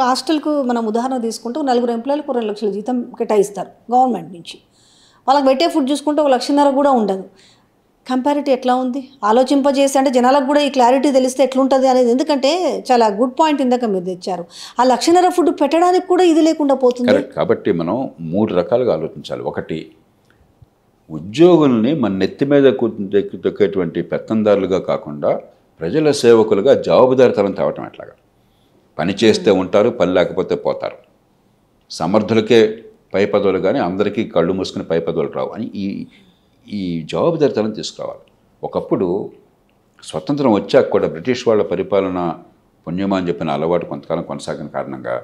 హాస్టల్‌కు మనం ఉదాహరణ తీసుకుంటే ఒక నలుగురు ఎంప్లాయీలకు 2 లక్షల జీతం కేటాయిస్తారు గవర్నమెంట్ నుంచి. వాళ్ళకి పెట్టే ఫుడ్ చూసుకుంటే 1,50,000 కూడా ఉండదు. కంపారిటీ ఎట్లా ఉంది? ఆలోచింపజేసి అంటే జనాలకు కూడా ఈ క్లారిటీ తెలిస్తే ఎట్లుంటది అనేది. ఎందుకంటే చాలా గుడ్ పాయింట్ ఇందాక మీరు తెచ్చారు. ఆ 1,50,000 ఫుడ్ పెట్టడానికి కూడా ఇది లేకుండా పోతుంది. కరెక్ట్. కాబట్టి మనం 3 రకాలుగా ఆలోచించాలి. ఒకటి, ఉద్యోగుల్ని మన నెత్తి మీద తొక్కేటువంటి పెత్తందారులుగా కాకుండా ప్రజల సేవకులుగా జవాబుదారీతనం తేవటం ఎట్లాగా. పని చేస్తే ఉంటారు, పని లేకపోతే పోతారు. సమర్థులకే పై పదవులు కానీ అందరికీ కళ్ళు మూసుకుని పై పదవులు రావు అని ఈ జవాబుదారీతనం తీసుకురావాలి. ఒకప్పుడు స్వతంత్రం వచ్చాక కూడా బ్రిటిష్ వాళ్ళ పరిపాలన పుణ్యమా అని చెప్పిన అలవాటు కొంతకాలం కొనసాగిన కారణంగా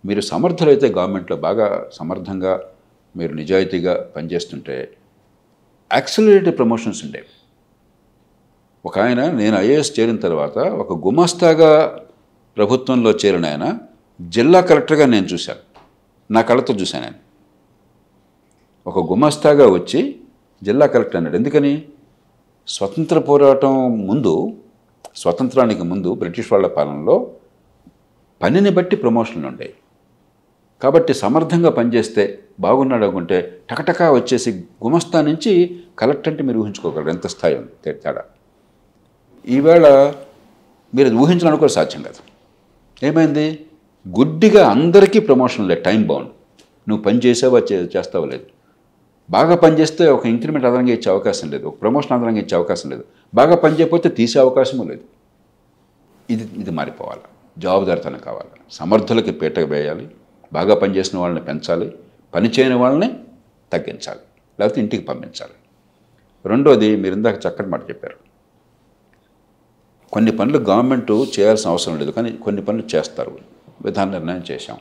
మీరు సమర్థులైతే గవర్నమెంట్లో బాగా సమర్థంగా మీరు నిజాయితీగా పనిచేస్తుంటే యాక్సిలరేటెడ్ ప్రమోషన్స్ ఉండేవి. ఒక ఆయన, నేను ఐఏఎస్ చేరిన తర్వాత ఒక గుమస్తాగా ప్రభుత్వంలో చేరిన ఆయన జిల్లా కలెక్టర్గా నేను చూశాను, నా కళ్ళతో చూశాను. ఆయన ఒక గుమస్తాగా వచ్చి జిల్లా కలెక్టర్ అన్నాడు. ఎందుకని? స్వతంత్ర పోరాటం ముందు, స్వతంత్రానికి ముందు బ్రిటిష్ వాళ్ళ పాలనలో పనిని బట్టి ప్రమోషన్లు ఉండేవి. కాబట్టి సమర్థంగా పనిచేస్తే బాగున్నాడు అనుకుంటే టకటకా వచ్చేసి గుమస్తా నుంచి కలెక్టర్ అంటే మీరు ఊహించుకోగలరు ఎంత స్థాయి ఉంది తేడా. ఈవేళ మీరు అది ఊహించాలనుకోవడం సాధ్యం కాదు. ఏమైంది? గుడ్డిగా అందరికీ ప్రమోషన్లే, టైం బౌండ్. నువ్వు పని చేసావా చేస్తావా లేదు. బాగా పనిచేస్తే ఒక ఇంక్రిమెంట్ అదనంగా ఇచ్చే అవకాశం లేదు, ఒక ప్రమోషన్ అదనంగా ఇచ్చే అవకాశం లేదు. బాగా పనిచేయకపోతే తీసే అవకాశము లేదు. ఇది మారిపోవాలి. జవాబుదారీతనం కావాలి. సమర్థులకి పీట వేయాలి, బాగా పనిచేసిన వాళ్ళని పెంచాలి, పని చేయని వాళ్ళని తగ్గించాలి, లేకపోతే ఇంటికి పంపించాలి. రెండోది, మీరు ఇందాక చక్కటి మాట చెప్పారు. కొన్ని పనులు గవర్నమెంట్ చేయాల్సిన అవసరం లేదు, కానీ కొన్ని పనులు చేస్తారు. విధాన నిర్ణయం చేశాం.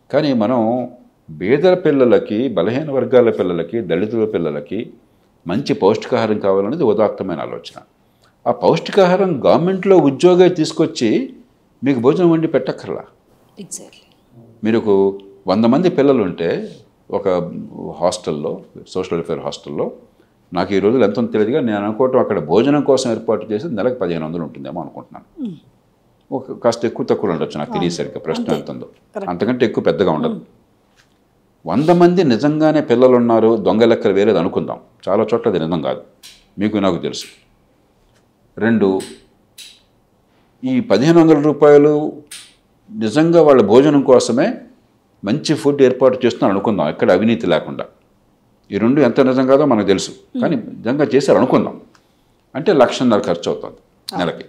కానీ మనం పేదల పిల్లలకి, బలహీన వర్గాల పిల్లలకి, దళితుల పిల్లలకి మంచి పౌష్టికాహారం కావాలనేది ఉదాత్తమైన ఆలోచన. ఆ పౌష్టికాహారం గవర్నమెంట్లో ఉద్యోగి తీసుకొచ్చి మీకు భోజనం వండి పెట్టక్కర్లా. ఎగ్జాక్ట్లీ. మీరు 100 మంది పిల్లలు ఉంటే ఒక హాస్టల్లో, సోషల్ వెల్ఫేర్ హాస్టల్లో, నాకు ఈ రోజులు ఎంత తెలియదుగా, నేను అనుకోవటం అక్కడ భోజనం కోసం ఏర్పాటు చేసి నెలకు 1,500 ఉంటుందేమో అనుకుంటున్నాను. ఒక కాస్త ఎక్కువ తక్కువ ఉండొచ్చు, నాకు తెలియసరిగ్గా ప్రశ్న ఎంత ఉందో. అంతకంటే ఎక్కువ పెద్దగా ఉండదు. 100 మంది నిజంగానే పిల్లలు ఉన్నారు, దొంగ లెక్కలు వేరేది అనుకుందాం. చాలా చోట్ల అది నిజం కాదు, మీకు నాకు తెలుసు. 2, ఈ 1,500 రూపాయలు నిజంగా వాళ్ళ భోజనం కోసమే మంచి ఫుడ్ ఏర్పాటు చేస్తున్నారు అనుకుందాం, ఎక్కడ అవినీతి లేకుండా. ఈ 2 ఎంత నిజం కాదో మనకు తెలుసు, కానీ నిజంగా చేశారు అనుకుందాం. అంటే 1,50,000 ఖర్చు అవుతుంది నెలకి.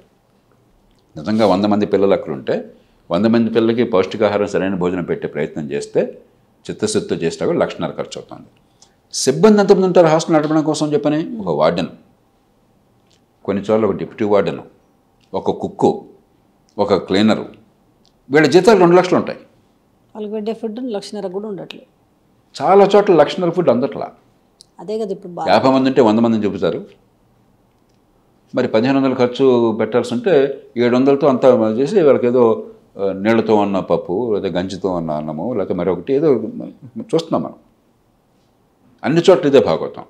నిజంగా 100 మంది పిల్లలు అక్కడ ఉంటే 100 మంది పిల్లలకి పౌష్టికాహారం, సరైన భోజనం పెట్టే ప్రయత్నం చేస్తే, చిత్తశుద్ధితో చేసినా కూడా 1,50,000 ఖర్చు అవుతుంది. సిబ్బంది ఎంతమంది ఉంటారు హాస్టల్ నడపడం కోసం చెప్పని? ఒక వార్డెన్, కొన్ని చోట్ల ఒక డిప్యూటీ వార్డెన్, ఒక కుక్కు, ఒక క్లీనరు. వీళ్ళ జీతాలు 2 లక్షలు ఉంటాయి. వాళ్ళకి పెట్టే ఫుడ్ 1,50,000 కూడా ఉండట్లేదు. చాలా చోట్ల 1,00,000 ఫుడ్ అందట్లా. అదే కదా ఇప్పుడు 50 మంది ఉంటే 100 మందిని చూపుతారు. మరి 1,500 ఖర్చు పెట్టాల్సి ఉంటే 700తో అంతా చేసి వాళ్ళకి ఏదో నీళ్లతో ఉన్న పప్పు, లేదా గంజితో ఉన్న అన్నము, లేకపోతే మరొకటి ఏదో చూస్తున్నాం మనం. అన్ని చోట్ల ఇదే భాగవతం.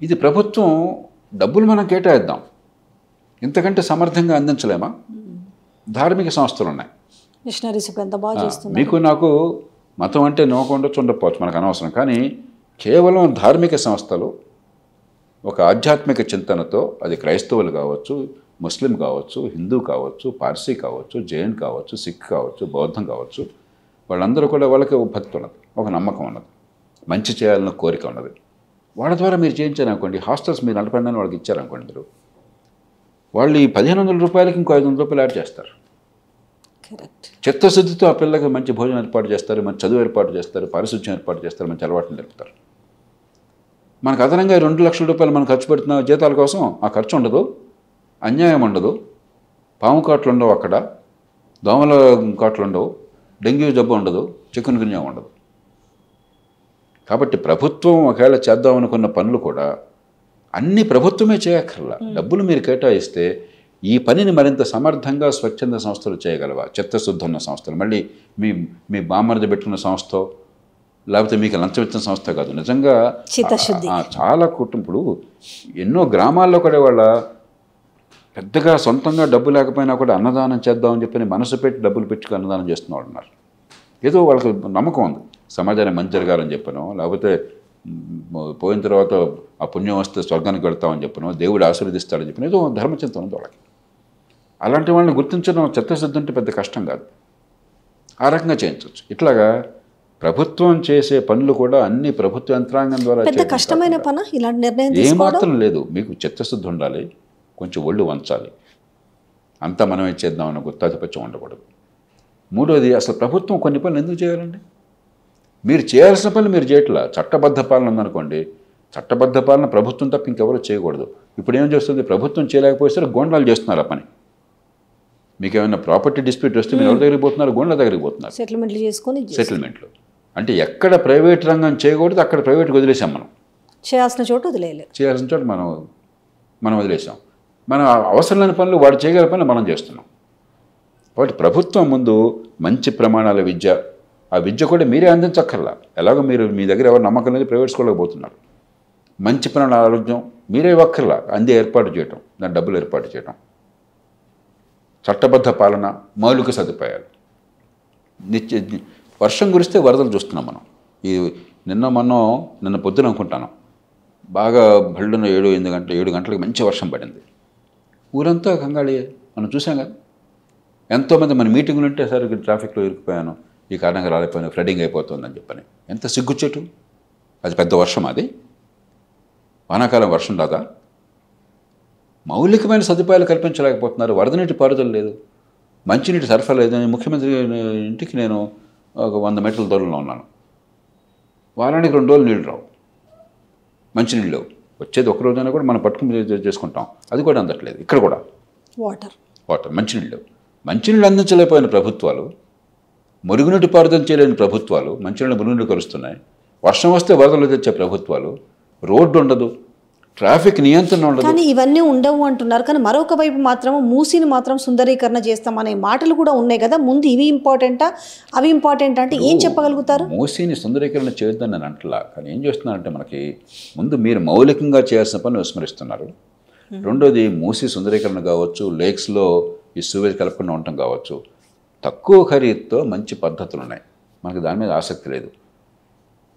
ఇది ప్రభుత్వం డబ్బులు మనం కేటాయిద్దాం, ఇంతకంటే సమర్థంగా అందించలేమా? ధార్మిక సంస్థలు ఉన్నాయి. మిషనరీస్ ఇప్పుడు ఎంత బాగా చేస్తున్నారు. మీకు నాకు మతం అంటే నోకుండొచ్చు, ఉండకపోవచ్చు, మనకు అనవసరం. కానీ కేవలం ధార్మిక సంస్థలు ఒక ఆధ్యాత్మిక చింతనతో, అది క్రైస్తవులు కావచ్చు, ముస్లిం కావచ్చు, హిందూ కావచ్చు, పార్సీ కావచ్చు, జైన్ కావచ్చు, సిక్ కావచ్చు, బౌద్ధం కావచ్చు, వాళ్ళందరూ కూడా వాళ్ళకి ఒక భక్తి ఉన్నది, ఒక నమ్మకం ఉన్నది, మంచి చేయాలన్న కోరిక ఉన్నది. వాళ్ళ ద్వారా మీరు చేయించారనుకోండి, హాస్టల్స్ మీరు నడపండి వాళ్ళకి ఇచ్చారనుకోండి, మీరు వాళ్ళు ఈ 1,500 రూపాయలకి ఇంకో 500 రూపాయలు యాడ్ చేస్తారు. కరెక్ట్. చిత్తశుద్ధితో ఆ పిల్లలకి మంచి భోజనం ఏర్పాటు చేస్తారు, మంచి చదువు ఏర్పాటు చేస్తారు, పారిశుధ్యం ఏర్పాటు చేస్తారు, మంచి అలవాటుని నేర్పుతారు. మనకు అదనంగా 2 లక్షల రూపాయలు మనం ఖర్చు పెడుతున్న జీతాల కోసం ఆ ఖర్చు ఉండదు, అన్యాయం ఉండదు, పాము కాట్లు ఉండవు, అక్కడ దోమల కాట్లు ఉండవు, డెంగ్యూ జబ్బు ఉండదు, చికెన్ గున్యా ఉండదు. కాబట్టి ప్రభుత్వం ఒకవేళ చేద్దామనుకున్న పనులు కూడా అన్ని ప్రభుత్వమే చేయక్కర్లా. డబ్బులు మీరు కేటాయిస్తే ఈ పనిని మరింత సమర్థంగా స్వచ్ఛంద సంస్థలు చేయగలవా, చిత్తశుద్ధి ఉన్న సంస్థలు. మళ్ళీ మీ బామ్మరిది పెట్టుకున్న సంస్థ, లేకపోతే మీకు లంచం ఇచ్చిన సంస్థ కాదు. నిజంగా చాలా ఇప్పుడు ఎన్నో గ్రామాల్లో కూడా వాళ్ళ పెద్దగా సొంతంగా డబ్బు లేకపోయినా కూడా అన్నదానం చేద్దామని చెప్పి మనసు పెట్టి డబ్బులు పెట్టుకు అన్నదానం చేస్తున్న వాళ్ళు ఉన్నారు. ఏదో వాళ్ళకి నమ్మకం ఉంది సమాజానికి మంచి జరగాలని చెప్పను, లేకపోతే పోయిన తర్వాత ఆ పుణ్యం వస్తే స్వర్గానికి వెళ్తామని చెప్పను, దేవుడు ఆశీర్వదిస్తాడని చెప్పిన ఏదో ధర్మచింతన ఉంది వాళ్ళకి. అలాంటి వాళ్ళని గుర్తించడం చిత్తశుద్ధి ఉంటే పెద్ద కష్టం కాదు, ఆ రకంగా చేయించవచ్చు. ఇట్లాగా ప్రభుత్వం చేసే పనులు కూడా అన్ని ప్రభుత్వ యంత్రాంగం ద్వారా పెద్ద కష్టమైన పని ఇలాంటి నిర్ణయం ఏమాత్రం లేదు. మీకు చిత్తశుద్ధి ఉండాలి, కొంచెం ఒళ్ళు వంచాలి, అంతా మనమే చేద్దామన్న గుత్తాధిపత్యం ఉండకూడదు. మూడోది, అసలు ప్రభుత్వం కొన్ని పనులు ఎందుకు చేయాలండి? మీరు చేయాల్సిన పనులు మీరు చేయట్లా. చట్టబద్ధ పాలన ఉందనుకోండి, చట్టబద్ధ పాలన ప్రభుత్వం తప్ప ఇంకెవరూ చేయకూడదు. ఇప్పుడు ఏం చేస్తుంది, ప్రభుత్వం చేయలేకపోతే గోండాలు చేస్తున్నారు ఆ పని. మీకు ఏమైనా ప్రాపర్టీ డిస్ప్యూట్ వస్తే మీరు ఎవరి దగ్గరికి పోతున్నారు? గోండ్ల దగ్గరికి పోతున్నారు, సెటిల్మెంట్లు చేసుకొని. సెటిల్మెంట్లు అంటే ఎక్కడ ప్రైవేట్ రంగం చేయకూడదు అక్కడ ప్రైవేట్కి వదిలేసాం. మనం చేయాల్సిన చోట వదిలేయలేదు, చేయాల్సిన చోట మనం వదిలేసాం. మన అవసరం లేని పనులు వాడు చేయగల పనులు మనం చేస్తున్నాం. కాబట్టి ప్రభుత్వం ముందు మంచి ప్రమాణాల విద్య, ఆ విద్య కూడా మీరే అందించక్కర్లా. ఎలాగో మీరు మీ దగ్గర ఎవరు నమ్మకం లేదు ప్రైవేట్ స్కూల్లోకి పోతున్నారు. మంచి ప్రమాణాల ఆరోగ్యం మీరే ఇవ్వక్కర్లా, అందే ఏర్పాటు చేయటం, దాని డబ్బులు ఏర్పాటు చేయటం, చట్టబద్ధ పాలన, మౌలిక సదుపాయాలు. వర్షం కురిస్తే వరదలు చూస్తున్నాం మనం. ఈ నిన్న పొద్దున అనుకుంటాను బాగా బళ్ళున 7 గంటలకు మంచి వర్షం పడింది. ఊరంతా కంగాళి మనం చూసాం కదా. ఎంతోమంది మన మీటింగులు ఉంటే సార్ ట్రాఫిక్లో ఇరుక్కుపోయాను, ఈ కారణంగా రాలేకపోయాను, ఫ్లడింగ్ అయిపోతుందని చెప్పని. ఎంత సిగ్గుచ్చేటు. అది పెద్ద వర్షం, అది వానాకాలం వర్షం రాదా? మౌలికమైన సదుపాయాలు కల్పించలేకపోతున్నారు. వరద నీటి పారుదల లేదు, మంచినీటి సరఫరా లేదు. ముఖ్యమంత్రి ఇంటికి నేను ఒక 100 మీటర్ల దూరంలో ఉన్నాను. వారానికి 2 రోజులు నీళ్ళు రావు, మంచినీళ్ళు లేవు. వచ్చేది ఒక రోజైనా కూడా మనం పట్టుకుని చేసుకుంటాం, అది కూడా అందట్లేదు. ఇక్కడ కూడా వాటర్ మంచినీళ్ళు లేవు. మంచినీళ్ళు అందించలేకపోయిన ప్రభుత్వాలు, మురుగునీటి పారుదల చేయలేని ప్రభుత్వాలు మంచినీళ్ళు మురుగునీళ్ళు కలుస్తున్నాయి. వర్షం వస్తే వరదలు తెచ్చే ప్రభుత్వాలు, రోడ్డు ఉండదు, ట్రాఫిక్ నియంత్రణ ఉండదు. కానీ ఇవన్నీ ఉండవు అంటున్నారు. కానీ మరొక వైపు మాత్రం మూసిని మాత్రం సుందరీకరణ చేస్తామనే మాటలు కూడా ఉన్నాయి కదా. ముందు ఇవి ఇంపార్టెంటా అవి ఇంపార్టెంట్ అంటే ఏం చెప్పగలుగుతారు? మూసిని సుందరీకరణ చేయొద్దని నేను అంటలా, కానీ ఏం చేస్తున్నారంటే మనకి ముందు మీరు మౌలికంగా చేయాల్సిన పని విస్మరిస్తున్నారు. రెండోది, మూసి సుందరీకరణ కావచ్చు, లేక్స్లో ఈ సూవేజ్ కలపకుండా ఉండటం కావచ్చు, తక్కువ ఖరీదుతో మంచి పద్ధతులు ఉన్నాయి. మనకి దాని మీద ఆసక్తి లేదు.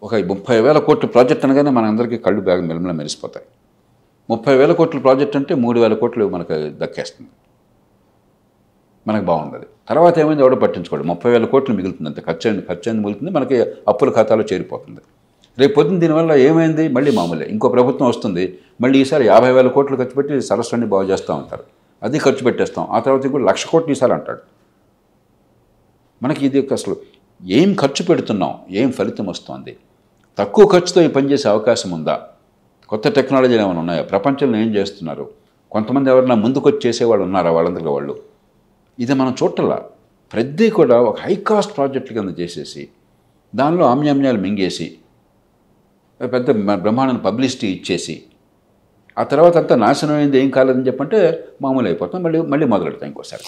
ఒక 30,000 కోట్ల ప్రాజెక్ట్ అనగానే మనందరికీ కళ్ళు బాగా మెలమెల మెరిసిపోతాయి. 30,000 కోట్ల ప్రాజెక్ట్ అంటే 3,000 కోట్లు మనకు దక్కేస్తుంది, మనకు బాగుంది. తర్వాత ఏమైంది ఎవడో పట్టించుకోడు. 30,000 కోట్లు మిగులుతుంది, అంతే. ఖర్చు అయింది మిగులుతుంది, మనకి అప్పుల ఖాతాలో చేరిపోతుంది. రేపు పొద్దున్న దీనివల్ల ఏమైంది, మళ్ళీ మామూలే. ఇంకో ప్రభుత్వం వస్తుంది, మళ్ళీ ఈసారి 50,000 కోట్లు ఖర్చు పెట్టి సరస్సుని బాగు చేస్తూ ఉంటారు, అది ఖర్చు పెట్టేస్తాం. ఆ తర్వాత ఇంకో 1,00,000 కోట్లు ఈసారి అంటాడు. మనకి ఇది అసలు ఏం ఖర్చు పెడుతున్నాం, ఏం ఫలితం వస్తుంది, తక్కువ ఖర్చుతో ఈ పనిచేసే అవకాశం ఉందా, కొత్త టెక్నాలజీలు ఏమైనా ఉన్నాయా, ప్రపంచంలో ఏం చేస్తున్నారు, కొంతమంది ఎవరైనా ముందుకొచ్చి చేసేవాళ్ళు ఉన్నారా వాళ్ళందరికీ వాళ్ళు, ఇది మనం చూడాల. ప్రతి కూడా ఒక హై కాస్ట్ ప్రాజెక్టుల కింద చేసేసి దానిలో ఆమ్యామ్యాలు మింగేసి పెద్ద బ్రహ్మాండ పబ్లిసిటీ ఇచ్చేసి ఆ తర్వాత అంతా నాశనం అయింది, ఏం కాలేదని చెప్పంటే మామూలు అయిపోతాం, మళ్ళీ మొదలెడతాం ఇంకోసారి.